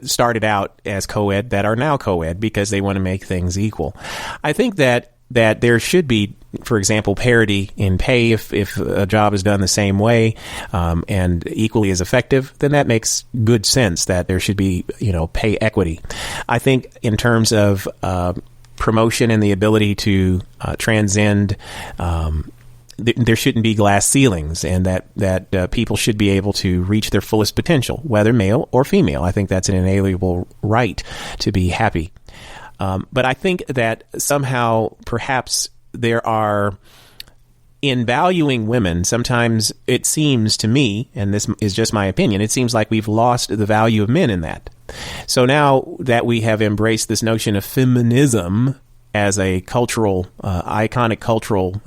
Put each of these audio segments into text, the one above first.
started out as co-ed that are now co-ed because they want to make things equal. I think that there should be, for example, parity in pay if a job is done the same way and equally as effective, then that makes good sense that there should be, pay equity. I think in terms of promotion and the ability to transcend, there shouldn't be glass ceilings, and that people should be able to reach their fullest potential, whether male or female. I think that's an inalienable right to be happy. But I think that somehow, perhaps there are, in valuing women, sometimes it seems to me, and this is just my opinion, it seems like we've lost the value of men in that. So now that we have embraced this notion of feminism as a cultural, iconic cultural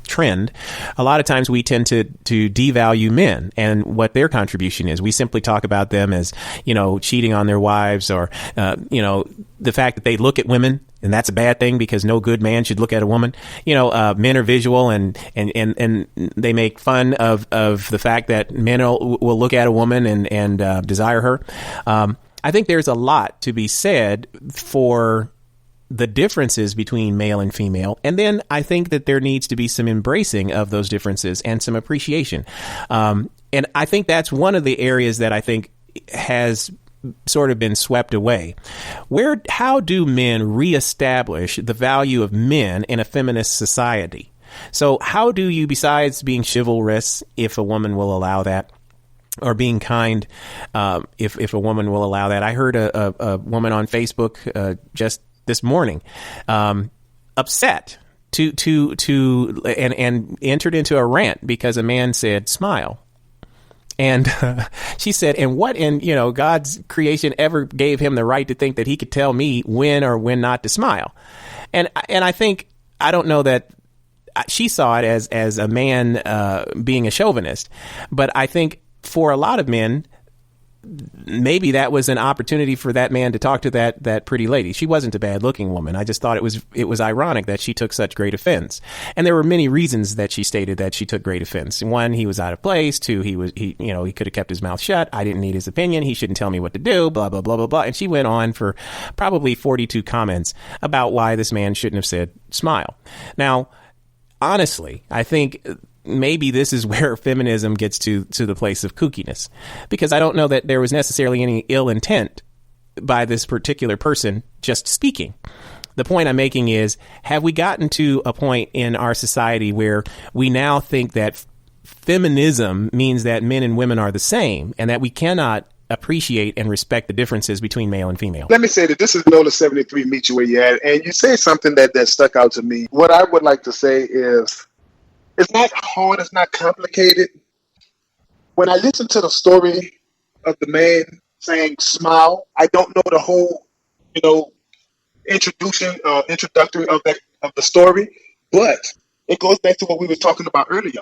trend, a lot of times we tend to devalue men and what their contribution is. We simply talk about them as, cheating on their wives, or, the fact that they look at women, and that's a bad thing because no good man should look at a woman. Men are visual, and they make fun of the fact that men will look at a woman and desire her. I think there's a lot to be said for the differences between male and female. And then I think that there needs to be some embracing of those differences and some appreciation. And I think that's one of the areas that I think has sort of been swept away. How do men reestablish the value of men in a feminist society? So how do you, besides being chivalrous, if a woman will allow that, or being kind, if a woman will allow that? I heard a woman on Facebook just this morning, upset and entered into a rant because a man said smile. And she said, and what in, God's creation ever gave him the right to think that he could tell me when or when not to smile? And I think, I don't know that she saw it as a man being a chauvinist, but I think for a lot of men, maybe that was an opportunity for that man to talk to that pretty lady. She wasn't a bad looking woman. I just thought it was ironic that she took such great offense. And there were many reasons that she stated that she took great offense. One, he was out of place. Two, he could have kept his mouth shut. I didn't need his opinion. He shouldn't tell me what to do, blah, blah, blah, blah, blah. And she went on for probably 42 comments about why this man shouldn't have said smile. Now, honestly, I think maybe this is where feminism gets to the place of kookiness, because I don't know that there was necessarily any ill intent by this particular person just speaking. The point I'm making is, have we gotten to a point in our society where we now think that feminism means that men and women are the same, and that we cannot appreciate and respect the differences between male and female? Let me say that this is Nola 73 Meet You Where You At, and you said something that stuck out to me. What I would like to say is, it's not hard, it's not complicated. When I listen to the story of the man saying smile, I don't know the whole, introductory of the story, but it goes back to what we were talking about earlier.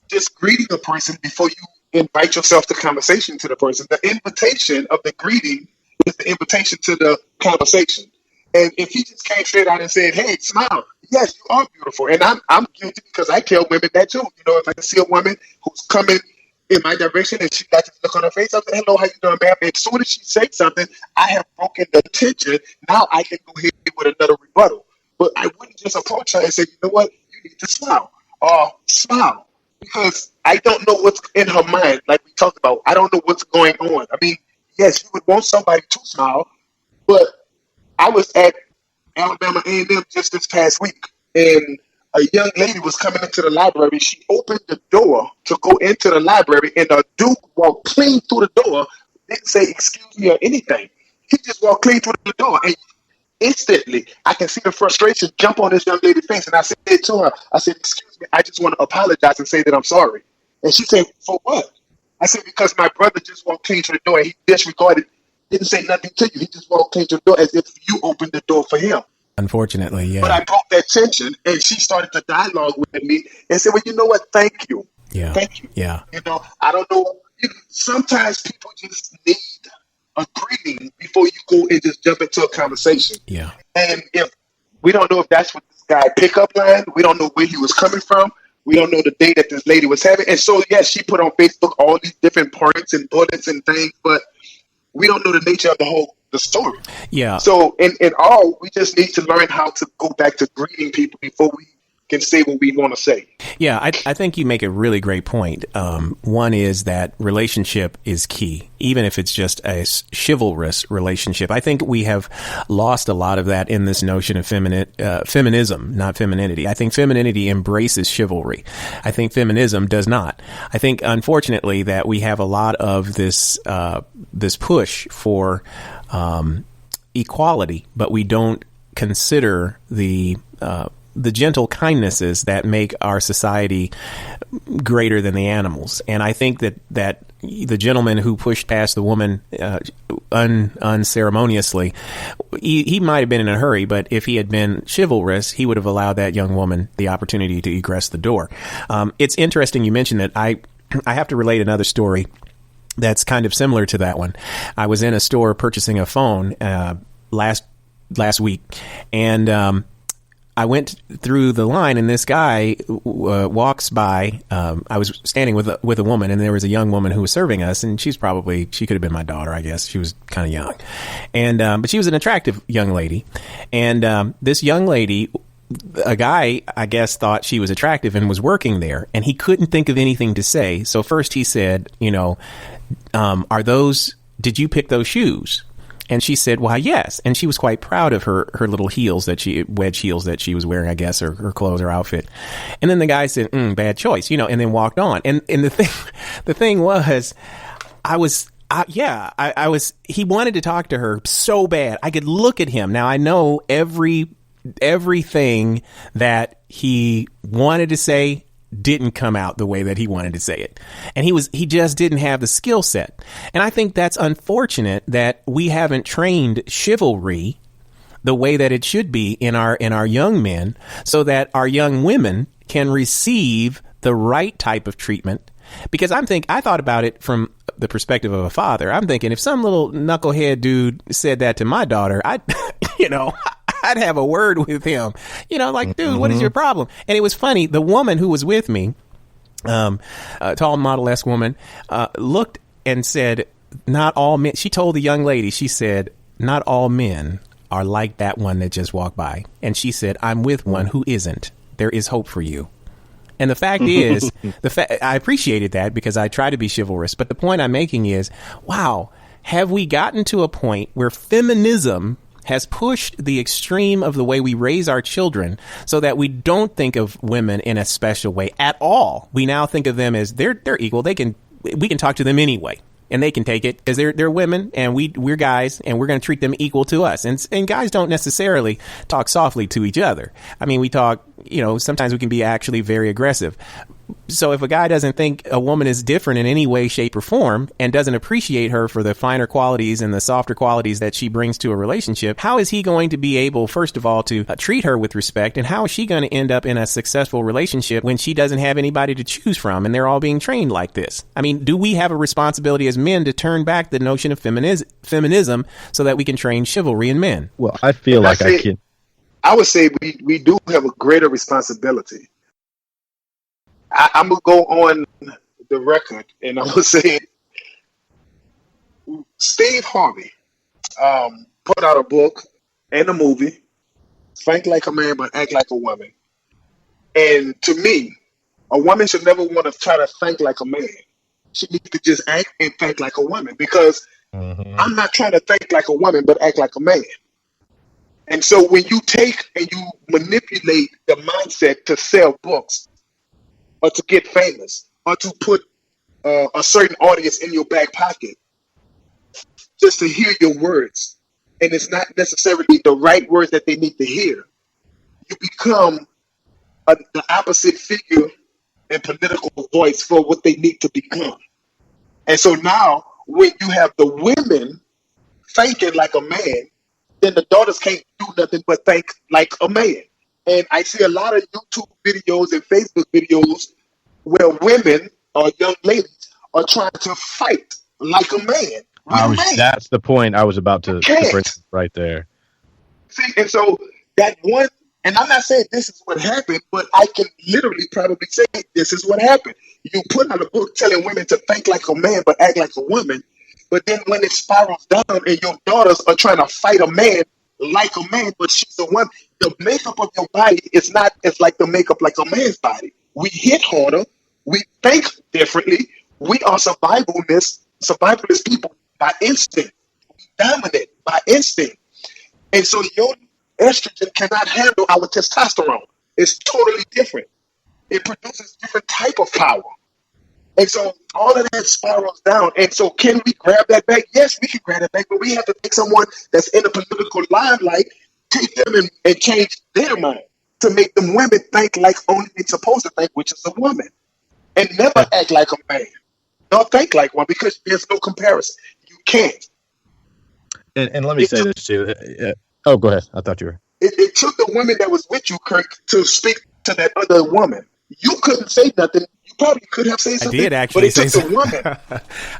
Just greeting a person before you invite yourself to conversation to the person. The invitation of the greeting is the invitation to the conversation. And if he just came straight out and said, "Hey, smile," yes, you are beautiful. And I'm guilty because I tell women that too. If I can see a woman who's coming in my direction and she got this look on her face, I say, "Hello, how you doing, ma'am?" And as soon as she says something, I have broken the tension. Now I can go ahead with another rebuttal. But I wouldn't just approach her and say, "You know what? You need to smile." Smile. Because I don't know what's in her mind, like we talked about. I don't know what's going on. I mean, yes, you would want somebody to smile, but I was at Alabama A&M just this past week, and a young lady was coming into the library. She opened the door to go into the library, and a dude walked clean through the door, didn't say excuse me or anything. He just walked clean through the door, and instantly I can see the frustration jump on this young lady's face. And I said to her, I said, "Excuse me, I just want to apologize and say that I'm sorry." And she said, "For what?" I said, "Because my brother just walked clean to the door, and he disregarded, didn't say nothing to you. He just walked clean to the door as if you opened the door for him." Unfortunately, yeah. But I broke that tension, and she started to dialogue with me and said, "Well, you know what? Thank you. Yeah. Thank you." Yeah. I don't know. Sometimes people just need a greeting before you go and just jump into a conversation. Yeah. And if we don't know if that's what this guy pickup line, we don't know where he was coming from. We don't know the day that this lady was having. And so, yes, she put on Facebook all these different points and bullets and things, but we don't know the nature of the story. Yeah. So in all, we just need to learn how to go back to greeting people before we can say what we want to say. Yeah, I think you make a really great point. One is that relationship is key, even if it's just a chivalrous relationship. I think we have lost a lot of that in this notion of feminism, not femininity. I think femininity embraces chivalry. I think feminism does not. I think, unfortunately, that we have a lot of this push for equality, but we don't consider the gentle kindnesses that make our society greater than the animals. And I think that the gentleman who pushed past the woman unceremoniously, he might have been in a hurry, but if he had been chivalrous, he would have allowed that young woman the opportunity to egress the door. It's interesting you mentioned that. I have to relate another story that's kind of similar to that one. I was in a store purchasing a phone last week, and I went through the line, and this guy walks by. I was standing with a woman, and there was a young woman who was serving us, and she could have been my daughter, I guess. She was kind of young, and but she was an attractive young lady. And this young lady, a guy, I guess, thought she was attractive and was working there, and he couldn't think of anything to say. So first he said, did you pick those shoes? And she said, why, yes. And she was quite proud of her little heels wedge heels that she was wearing, I guess, or her clothes or outfit. And then the guy said, bad choice, and then walked on. And the thing was, he wanted to talk to her so bad. I could look at him. Now I know everything that he wanted to say didn't come out the way that he wanted to say it. And he just didn't have the skill set. And I think that's unfortunate that we haven't trained chivalry the way that it should be in our young men, so that our young women can receive the right type of treatment. Because I thought about it from the perspective of a father. I'm thinking, if some little knucklehead dude said that to my daughter, I'd have a word with him, dude, what is your problem? And it was funny. The woman who was with me, a tall model-esque woman, looked and said, not all men. She told the young lady, she said, not all men are like that one that just walked by. And she said, I'm with one who isn't. There is hope for you. And the fact is, I appreciated that because I try to be chivalrous. But the point I'm making is, wow, have we gotten to a point where feminism has pushed the extreme of the way we raise our children, so that we don't think of women in a special way at all? We now think of them as they're equal. We can talk to them anyway, and they can take it because they're women, and we're guys, and we're going to treat them equal to us. And guys don't necessarily talk softly to each other. I mean, we talk, sometimes we can be actually very aggressive. So if a guy doesn't think a woman is different in any way, shape, or form, and doesn't appreciate her for the finer qualities and the softer qualities that she brings to a relationship, how is he going to be able, first of all, to treat her with respect? And how is she going to end up in a successful relationship when she doesn't have anybody to choose from, and they're all being trained like this? I mean, do we have a responsibility as men to turn back the notion of feminism so that we can train chivalry in men? Well, I feel like I can. I would say we do have a greater responsibility. I'm going to go on the record, and I'm going to say Steve Harvey put out a book and a movie, Think Like a Man but Act Like a Woman. And to me, a woman should never want to try to think like a man. She needs to just act and think like a woman, because I'm not trying to think like a woman but act like a man. And so when you take and you manipulate the mindset to sell books, or to get famous, or to put a certain audience in your back pocket, just to hear your words, and it's not necessarily the right words that they need to hear, you become the opposite figure and political voice for what they need to become. And so now, when you have the women thinking like a man, then the daughters can't do nothing but think like a man. And I see a lot of YouTube videos and Facebook videos where women or young ladies are trying to fight like a man. That's the point I was about to bring right there. See, and so that one And I'm not saying this is what happened, but I can literally probably say this is what happened. You put out a book telling women to think like a man but act like a woman, but then when it spirals down and your daughters are trying to fight a man like a man, but she's a woman, the makeup of your body is not as like the makeup like a man's body. We hit harder, we think differently, we are survivalist people by instinct. We dominate by instinct. And so your estrogen cannot handle our testosterone. It's totally different. It produces different type of power. And so all of that spirals down. And so can we grab that back? Yes, we can grab it back, but we have to take someone that's in the political limelight, take them and change their mind to make them women think like only they're supposed to think, which is a woman. And never act like a man. Don't think like one because there's no comparison. You can't. And let me say this too. Oh, go ahead. I thought you were. It took the woman that was with you, Kirk, to speak to that other woman. You couldn't say nothing. You probably could have said something. I did actually but it say took the woman.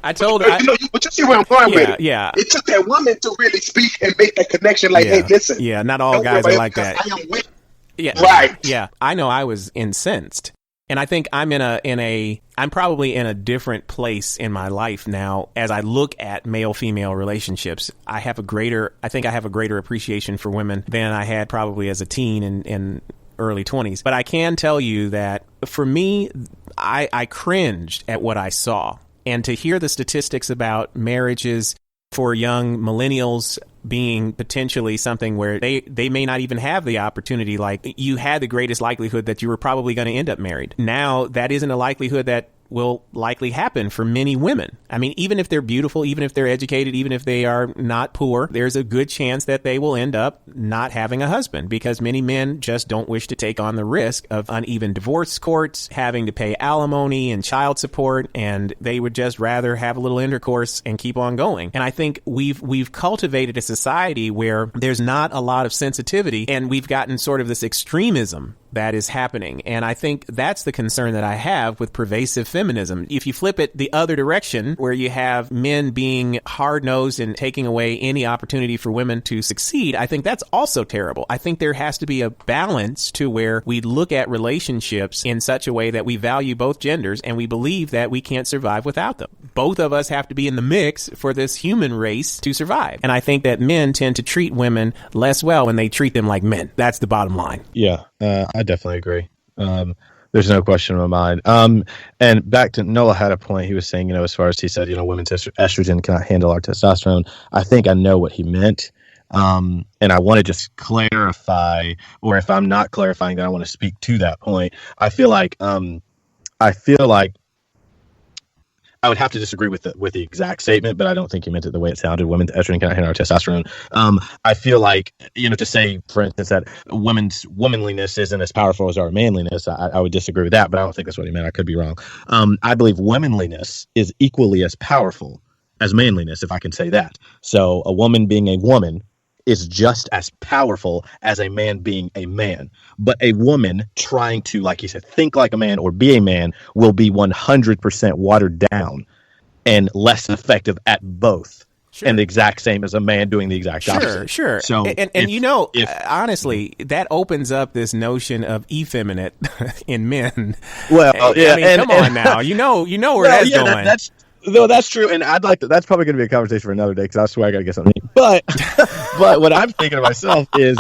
I told her. her. But you see where I'm going with it. Yeah. It took that woman to really speak and make that connection. Like, hey, listen. Yeah, not all guys are like that. I am with. Yeah. Right. Yeah. I know I was incensed. And I think I'm I'm probably in a different place in my life now as I look at male-female relationships. I think I have a greater appreciation for women than I had probably as a teen and early 20s. But I can tell you that for me, I cringed at what I saw. And to hear the statistics about marriages for young millennials being potentially something where they may not even have the opportunity, like you had the greatest likelihood that you were probably going to end up married. Now, that isn't a likelihood that will likely happen for many women. I mean, even if they're beautiful, even if they're educated, even if they are not poor, there's a good chance that they will end up not having a husband because many men just don't wish to take on the risk of uneven divorce courts, having to pay alimony and child support, and they would just rather have a little intercourse and keep on going. And I think we've cultivated a society where there's not a lot of sensitivity, and we've gotten sort of this extremism that is happening. And I think that's the concern that I have with pervasive feminism. If you flip it the other direction, where you have men being hard-nosed and taking away any opportunity for women to succeed, I think that's also terrible. I think there has to be a balance to where we look at relationships in such a way that we value both genders and we believe that we can't survive without them. Both of us have to be in the mix for this human race to survive. And I think that men tend to treat women less well when they treat them like men. That's the bottom line. Yeah. I definitely agree. There's no question in my mind. And back to Nola had a point. He was saying, as far as he said, women's estrogen cannot handle our testosterone. I think I know what he meant. And I want to just clarify, or if I'm not clarifying, then I want to speak to that point. I feel like I would have to disagree with the exact statement, but I don't think he meant it the way it sounded. Women's estrogen cannot handle our testosterone. I feel like, to say, for instance, that women's womanliness isn't as powerful as our manliness, I would disagree with that, but I don't think that's what he meant. I could be wrong. I believe womanliness is equally as powerful as manliness, if I can say that. So a woman being a woman is just as powerful as a man being a man. But a woman trying to, like you said, think like a man or be a man will be 100% watered down and less effective at both. Sure. And the exact same as a man doing the exact opposite. Sure. So, honestly, that opens up this notion of effeminate in men. Well, yeah. I mean, come on now. You know where that's going. That's true, and I'd like to. That's probably going to be a conversation for another day because I swear I got to get something. But what I'm thinking to myself is,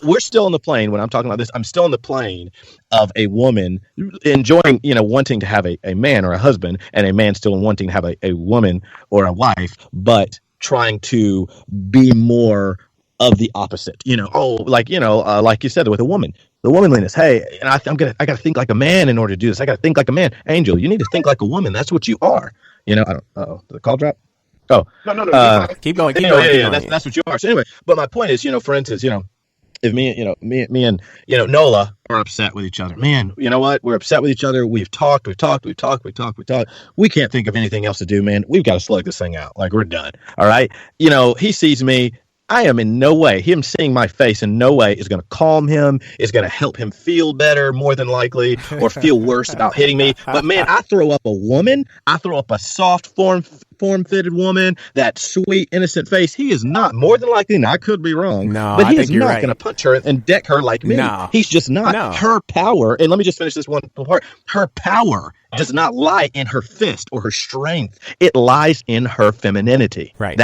we're still in the plane when I'm talking about this. I'm still in the plane of a woman enjoying, wanting to have a man or a husband, and a man still wanting to have a woman or a wife, but trying to be more of the opposite. Like you said with a woman. The womanliness. Hey, and I got to think like a man in order to do this. I got to think like a man. Angel, you need to think like a woman. That's what you are. I don't. Did the call drop? Oh, no. Keep going. Yeah. That's what you are. So anyway, but my point is, for instance, if me and Nola are upset with each other, man, you know what? We're upset with each other. We've talked. We can't think of anything else to do, man. We've got to slug this thing out. Like, we're done. All right. He sees me. I am in no way, him seeing my face in no way is going to calm him, is going to help him feel better, more than likely, or feel worse about hitting me. But man, I throw up a woman, I throw up a soft form-fitted woman, that sweet, innocent face. He is not, more than likely, and I could be wrong, but he is not going to punch her and deck her like me. No. He's just not. No. Her power, and let me just finish this one part, her power does not lie in her fist or her strength. It lies in her femininity. Right.